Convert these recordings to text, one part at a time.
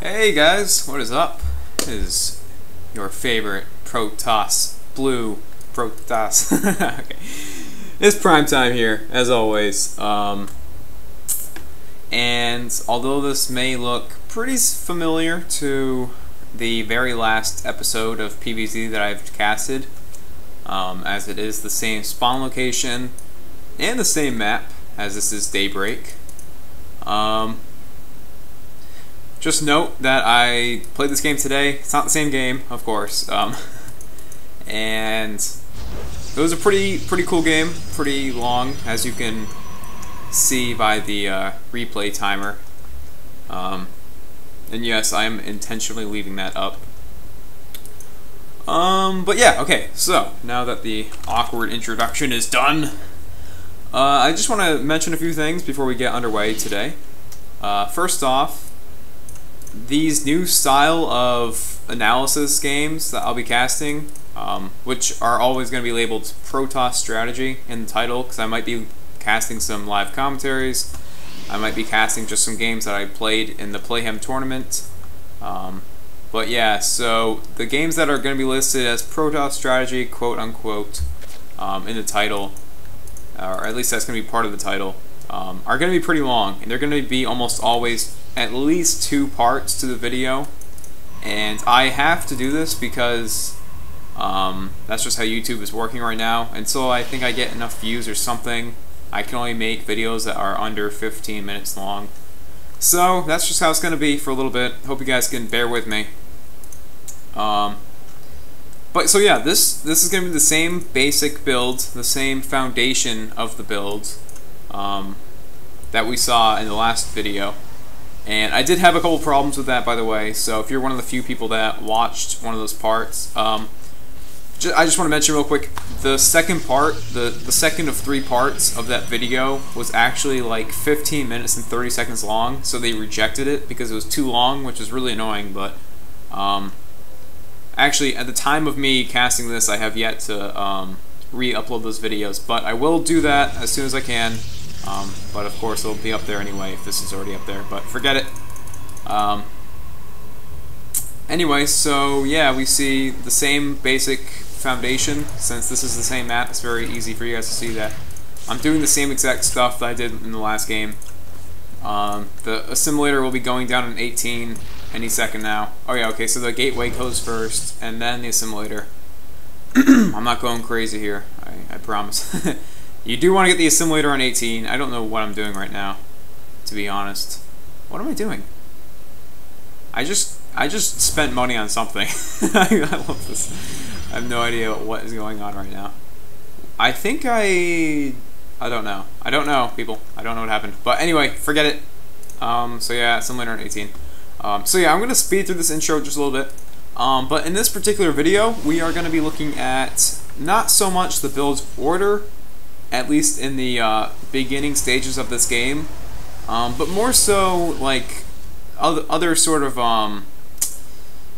Hey guys, what is up? This is your favorite Protoss, blue Protoss. Okay. It's prime time here, as always. And although this may look pretty familiar to the very last episode of PvZ that I've casted, as it is the same spawn location and the same map, as this is Daybreak. Just note that I played this game today. It's not the same game, of course, and it was a pretty cool game, pretty long, as you can see by the replay timer. And yes, I am intentionally leaving that up. But yeah, okay. So now that the awkward introduction is done, I just want to mention a few things before we get underway today. First off, these new style of analysis games that I'll be casting, which are always going to be labeled Protoss strategy in the title, because I might be casting some live commentaries. I might be casting just some games that I played in the Playhem tournament. But yeah, so the games that are going to be listed as Protoss strategy, quote unquote, in the title, or at least that's going to be part of the title, are going to be pretty long, and they're going to be almost always at least 2 parts to the video. And I have to do this because that's just how YouTube is working right now. Until I think I get enough views or something, I can only make videos that are under 15 minutes long. So that's just how it's going to be for a little bit. Hope you guys can bear with me. But so yeah, this is going to be the same basic build, the same foundation of the build that we saw in the last video. And I did have a couple problems with that, by the way, so if you're one of the few people that watched one of those parts, I just want to mention real quick, the second part, the second of 3 parts of that video was actually like 15 minutes and 30 seconds long, so they rejected it because it was too long, which is really annoying. But actually, at the time of me casting this, I have yet to re-upload those videos, but I will do that as soon as I can. But of course it'll be up there anyway if this is already up there, but forget it. Anyway, so yeah, we see the same basic foundation. Since this is the same map, it's very easy for you guys to see that I'm doing the same exact stuff that I did in the last game. The assimilator will be going down in 18 any second now. Oh yeah, okay, so the gateway goes first, and then the assimilator. I'm not going crazy here, I promise. You do want to get the assimilator on 18. I don't know what I'm doing right now, to be honest. What am I doing? I just spent money on something. I love this. I have no idea what is going on right now. I think I don't know. I don't know, people. I don't know what happened. But anyway, forget it. So yeah, assimilator on 18. So yeah, I'm going to speed through this intro just a little bit. But in this particular video, we are going to be looking at not so much the build's order, at least in the beginning stages of this game, but more so like other sort of I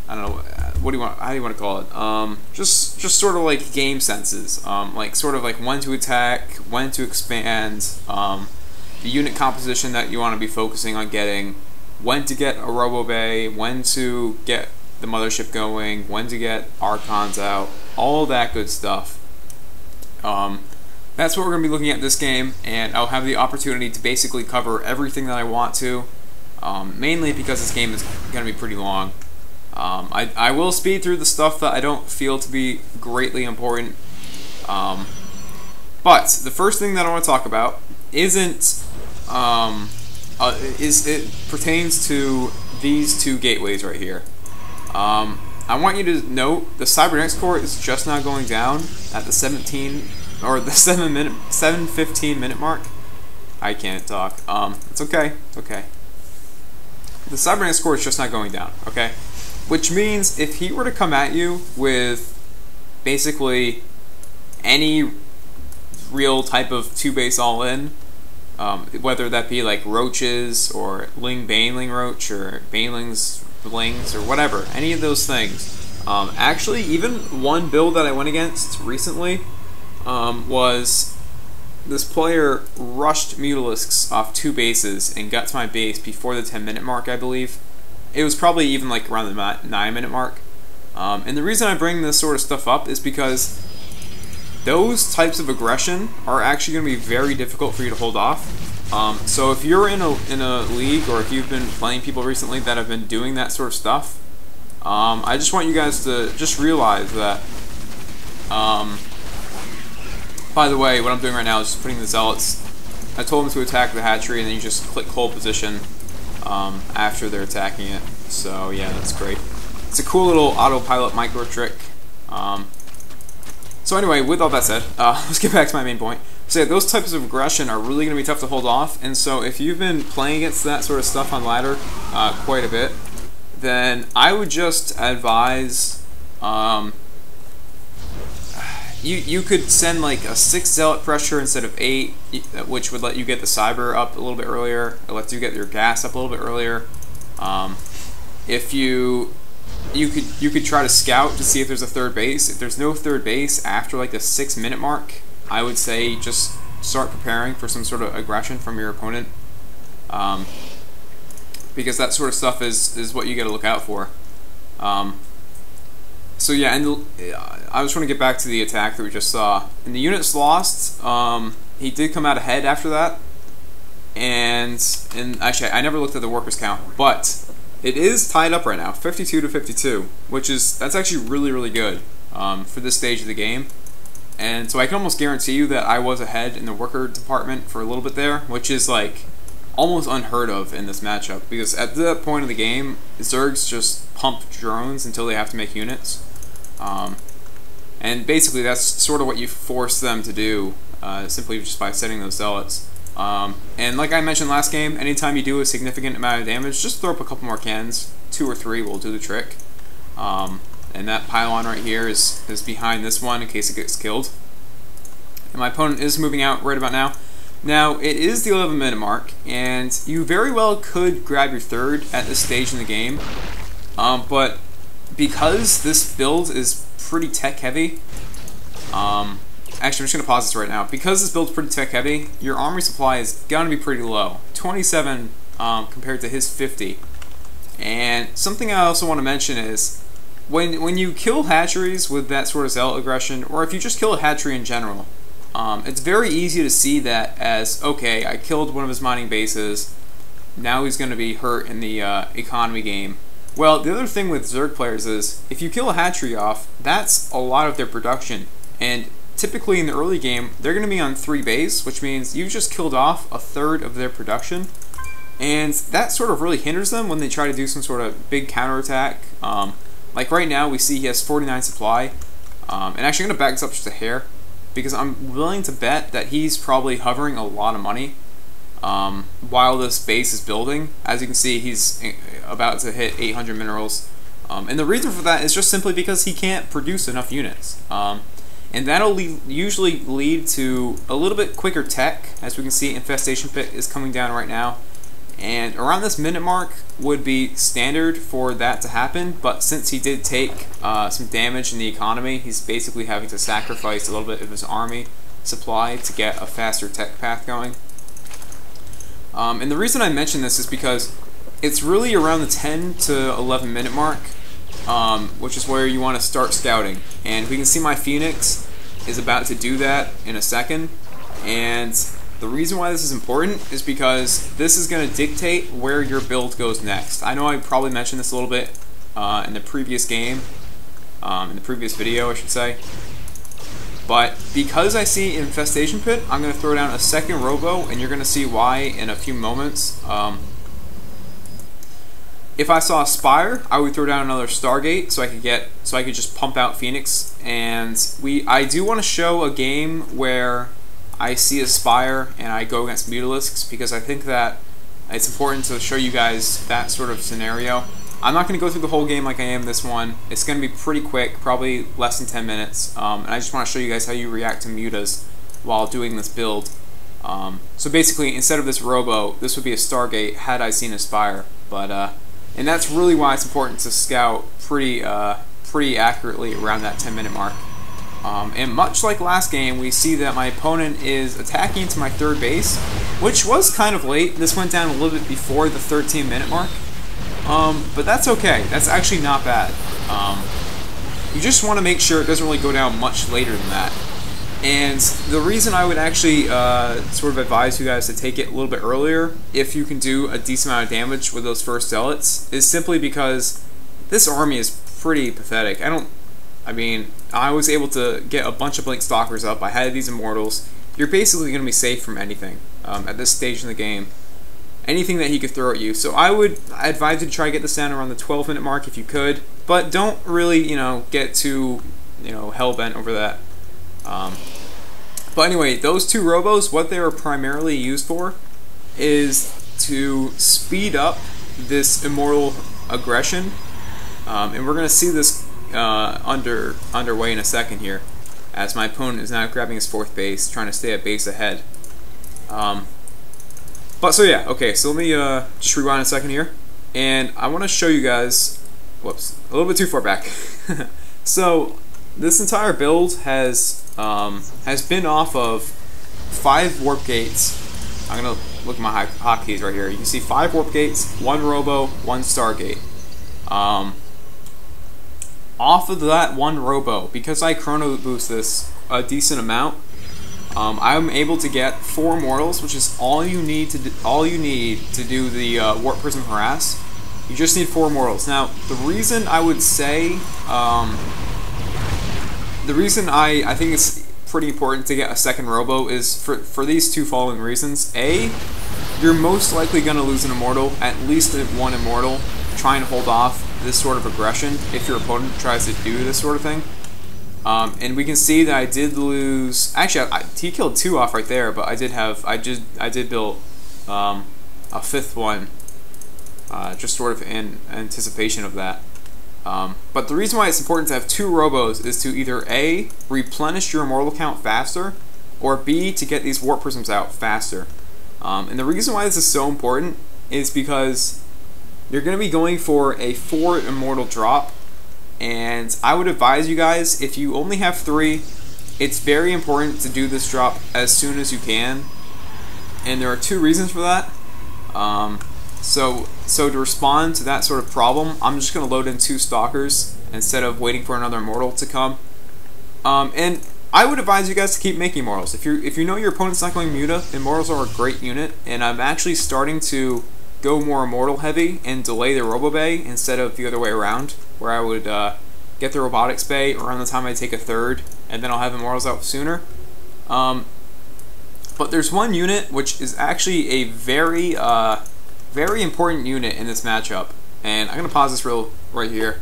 don't know, how do you want to call it? Just sort of like game senses, like sort of like when to attack, when to expand, the unit composition that you want to be focusing on getting, when to get a robo bay, when to get the mothership going, when to get archons out, all that good stuff. That's what we're going to be looking at this game, and I'll have the opportunity to basically cover everything that I want to, mainly because this game is going to be pretty long. I will speed through the stuff that I don't feel to be greatly important, but the first thing that I want to talk about isn't, it pertains to these 2 gateways right here. I want you to note the cybernetics core is just now going down at the 17 or the 7:15 minute mark. I can't talk. It's okay. It's okay. The cybernetics core is just not going down. Okay, which means if he were to come at you with basically any real type of 2-base all-in, whether that be like roaches or Baneling roach or Baneling's blings or whatever, any of those things. Actually, even one build that I went against recently was this player rushed Mutalisks off 2 bases and got to my base before the 10-minute mark, I believe. it was probably even like around the 9-minute mark. And the reason I bring this sort of stuff up is because those types of aggression are actually going to be very difficult for you to hold off. So if you're in a league, or if you've been playing people recently that have been doing that sort of stuff, I just want you guys to just realize that. By the way, what I'm doing right now is just putting the zealots. I told them to attack the hatchery, and then you just click hold position after they're attacking it. So yeah, that's great. It's a cool little autopilot micro trick. So anyway, with all that said, let's get back to my main point. So yeah, those types of aggression are really going to be tough to hold off, and so if you've been playing against that sort of stuff on ladder quite a bit, then I would just advise you could send like a 6 zealot pressure instead of 8, which would let you get the cyber up a little bit earlier. It lets you get your gas up a little bit earlier. If you could try to scout to see if there's a third base. If there's no third base after like the 6-minute mark, I would say just start preparing for some sort of aggression from your opponent, because that sort of stuff is what you got to look out for. So yeah, and I just want to get back to the attack that we just saw. And the units lost. He did come out ahead after that, and actually I never looked at the workers count, but it is tied up right now, 52-52, that's actually really good for this stage of the game. And so I can almost guarantee you that I was ahead in the worker department for a little bit there, which is like almost unheard of in this matchup, because at that point of the game, Zergs just pump drones until they have to make units. And basically that's sort of what you force them to do, simply just by setting those zealots. And like I mentioned last game, anytime you do a significant amount of damage, just throw up a couple more cans. 2 or 3 will do the trick. And that pylon right here is behind this one in case it gets killed. And my opponent is moving out right about now. Now, it is the 11-minute mark, and you very well could grab your third at this stage in the game. But because this build is pretty tech-heavy, actually, I'm just going to pause this right now. Because this build's pretty tech-heavy, your armory supply is going to be pretty low. 27 compared to his 50. And something I also want to mention is, when you kill hatcheries with that sort of zealot aggression, or if you just kill a hatchery in general, it's very easy to see that as, okay, I killed one of his mining bases, now he's going to be hurt in the economy game. Well, the other thing with Zerg players is, if you kill a hatchery off, that's a lot of their production. And typically in the early game, they're going to be on 3 base, which means you've just killed off a third of their production. And that sort of really hinders them when they try to do some sort of big counterattack. Like right now, we see he has 49 supply. And actually, I'm going to back this up just a hair, because I'm willing to bet that he's probably hovering a lot of money while this base is building. As you can see, he's about to hit 800 minerals. And the reason for that is just simply because he can't produce enough units. And that'll usually lead to a little bit quicker tech. As we can see, Infestation Pit is coming down right now. And around this minute mark would be standard for that to happen, but since he did take some damage in the economy, he's basically having to sacrifice a little bit of his army supply to get a faster tech path going. And the reason I mention this is because it's really around the 10 to 11 minute mark, which is where you want to start scouting. And we can see my Phoenix is about to do that in a second, and the reason why this is important is because this is going to dictate where your build goes next. I know I probably mentioned this a little bit in the previous game, in the previous video I should say, but because I see Infestation Pit, I'm going to throw down a second Robo, and you're going to see why in a few moments. If I saw a Spire, I would throw down another Stargate so I could just pump out Phoenix. And I do want to show a game where I see a Spire and I go against Mutalisks, because I think that it's important to show you guys that sort of scenario. I'm not going to go through the whole game like I am this one. It's going to be pretty quick, probably less than 10 minutes. And I just want to show you guys how you react to mutas while doing this build. So basically, instead of this Robo, this would be a Stargate had I seen a Spire. And that's really why it's important to scout pretty accurately around that 10-minute mark. And much like last game, we see that my opponent is attacking to my third base, which was kind of late. This went down a little bit before the 13-minute mark. But that's okay. That's actually not bad. You just want to make sure it doesn't really go down much later than that. And the reason I would actually sort of advise you guys to take it a little bit earlier, if you can do a decent amount of damage with those first zealots, is simply because this army is pretty pathetic. I was able to get a bunch of Blink Stalkers up. I had these Immortals. You're basically going to be safe from anything at this stage in the game. Anything that he could throw at you. So I would advise you to try to get this down around the 12-minute mark if you could. But don't really, get too, hell-bent over that. But anyway, those two Robos, what they were primarily used for is to speed up this Immortal aggression. And we're going to see this underway in a second here, as my opponent is now grabbing his 4th base, trying to stay at base ahead. But so yeah, okay, so let me just rewind a second here, and I want to show you guys, whoops, a little bit too far back. So this entire build has been off of 5 warp gates. I'm gonna look at my hotkeys right here. You can see 5 warp gates, 1 robo, 1 stargate. Off of that 1 robo, because I chrono boost this a decent amount, I'm able to get 4 mortals, which is all you need to do the warp prism harass. You just need 4 mortals. Now, the reason I would say, the reason I think it's pretty important to get a 2nd robo is for these 2 following reasons. A, you're most likely going to lose an immortal, at least 1 immortal. Try and hold off this sort of aggression if your opponent tries to do this sort of thing. And we can see that I did lose. Actually, he killed 2 off right there, but I did build a 5th one, just sort of in anticipation of that. But the reason why it's important to have 2 robos is to either A, replenish your immortal count faster, or B, to get these warp prisms out faster. And the reason why this is so important is because you're going to be going for a 4 immortal drop, and I would advise you guys, if you only have 3, it's very important to do this drop as soon as you can, and there are 2 reasons for that. So to respond to that sort of problem, I'm just going to load in 2 Stalkers instead of waiting for another immortal to come. And I would advise you guys to keep making immortals. If you know your opponent's not going Muta, immortals are a great unit, and I'm actually starting to go more immortal heavy and delay the robo bay instead of the other way around, where I would get the robotics bay around the time I take a 3rd, and then I'll have immortals out sooner. But there's one unit which is actually a very important unit in this matchup, and I'm gonna pause this right here.